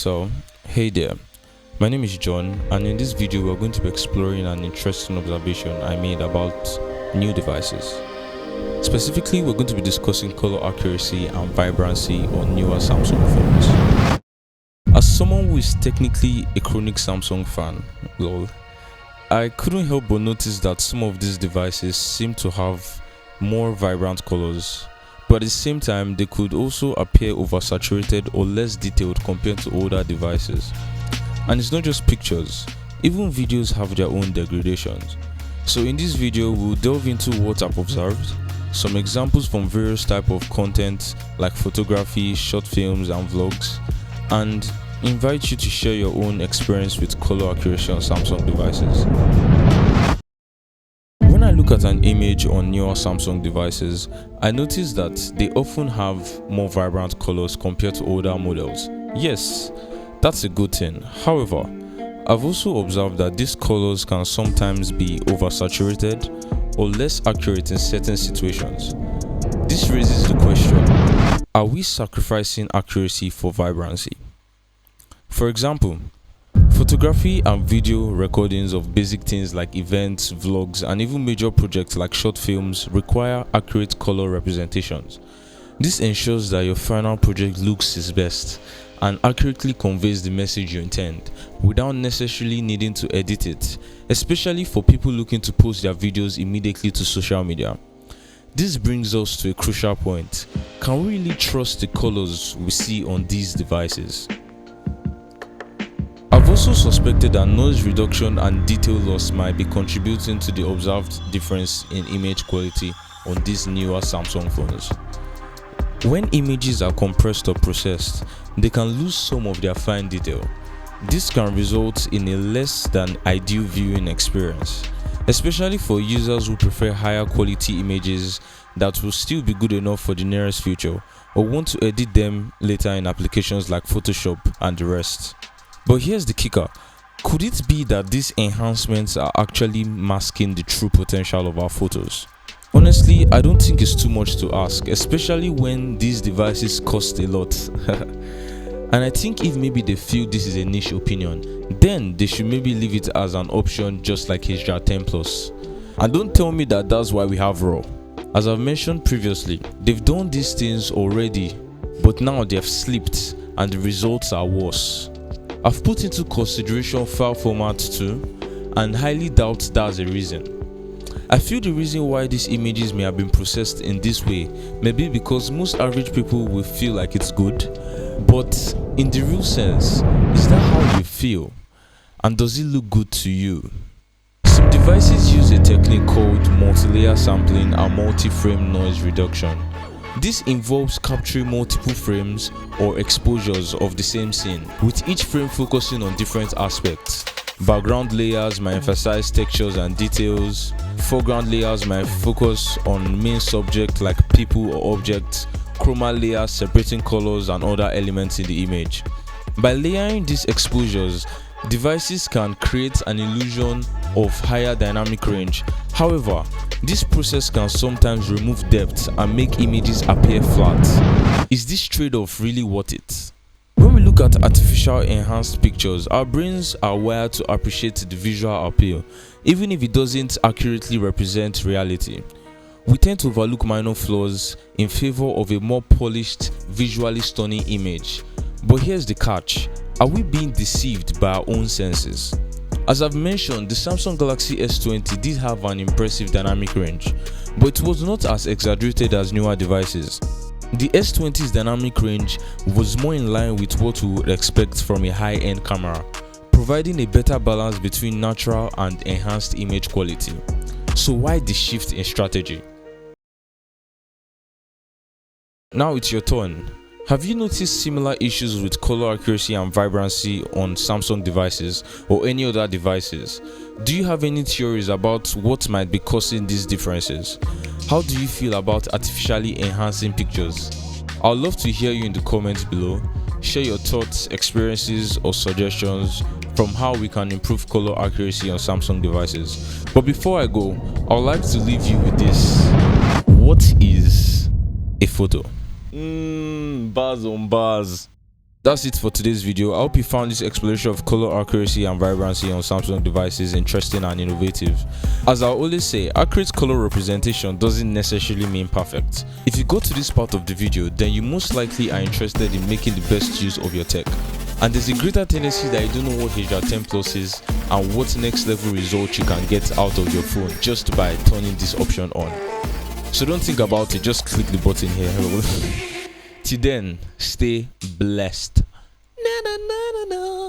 So, hey there, my name is John, and in this video we're going to be exploring an interesting observation I made about new devices. Specifically, we're going to be discussing color accuracy and vibrancy on newer Samsung phones. As someone who is technically a chronic Samsung fan, lol, I couldn't help but notice that some of these devices seem to have more vibrant colors, but at the same time they could also appear oversaturated or less detailed compared to older devices. And it's not just pictures, even videos have their own degradations. So in this video we'll delve into what I've observed, some examples from various types of content like photography, short films and vlogs, and invite you to share your own experience with color accuracy on Samsung devices. When I look at an image on newer Samsung devices, I notice that they often have more vibrant colors compared to older models. Yes, that's a good thing. However, I've also observed that these colors can sometimes be oversaturated or less accurate in certain situations. This raises the question, are we sacrificing accuracy for vibrancy? For example, photography and video recordings of basic things like events, vlogs, and even major projects like short films require accurate color representations. This ensures that your final project looks its best and accurately conveys the message you intend without necessarily needing to edit it, especially for people looking to post their videos immediately to social media. This brings us to a crucial point. Can we really trust the colors we see on these devices? I've also suspected that noise reduction and detail loss might be contributing to the observed difference in image quality on these newer Samsung phones. When images are compressed or processed, they can lose some of their fine detail. This can result in a less than ideal viewing experience, especially for users who prefer higher quality images that will still be good enough for the nearest future or want to edit them later in applications like Photoshop and the rest. But here's the kicker. Could it be that these enhancements are actually masking the true potential of our photos? Honestly, I don't think it's too much to ask, especially when these devices cost a lot. And I think if maybe they feel this is a niche opinion, then they should maybe leave it as an option just like HDR10 Plus. And don't tell me that that's why we have RAW. As I've mentioned previously, they've done these things already, but now they've slipped and the results are worse. I've put into consideration file format too, and highly doubt that's a reason. I feel the reason why these images may have been processed in this way may be because most average people will feel like it's good, but in the real sense, is that how you feel? And does it look good to you? Some devices use a technique called multi-layer sampling and multi-frame noise reduction. This involves capturing multiple frames or exposures of the same scene, with each frame focusing on different aspects. Background layers might emphasize textures and details. Foreground layers might focus on main subject like people or objects. Chroma layers separating colors and other elements in the image. By layering these exposures, devices can create an illusion of higher dynamic range. However, this process can sometimes remove depth and make images appear flat. Is this trade-off really worth it? When we look at artificial enhanced pictures, our brains are wired to appreciate the visual appeal, even if it doesn't accurately represent reality. We tend to overlook minor flaws in favor of a more polished, visually stunning image. But here's the catch. Are we being deceived by our own senses? As I've mentioned, the Samaung Galaxy S20 did have an impressive dynamic range, but it was not as exaggerated as newer devices. The S20's dynamic range was more in line with what we would expect from a high-end camera, providing a better balance between natural and enhanced image quality. So why the shift in strategy? Now it's your turn. Have you noticed similar issues with color accuracy and vibrancy on Samsung devices or any other devices? Do you have any theories about what might be causing these differences? How do you feel about artificially enhancing pictures? I'd love to hear you in the comments below. Share your thoughts, experiences, or suggestions from how we can improve color accuracy on Samsung devices. But before I go, I'd like to leave you with this. What is a photo? Bars on bars. That's it for today's video. I hope you found this exploration of color accuracy and vibrancy on Samsung devices interesting and innovative. As I always say, accurate color representation doesn't necessarily mean perfect. If you go to this part of the video, then you most likely are interested in making the best use of your tech. And there's a greater tendency that you don't know what HDR10 Plus is and what next level results you can get out of your phone just by turning this option on. So don't think about it, just click the button here. Till then, stay blessed. Na, na, na, na, na.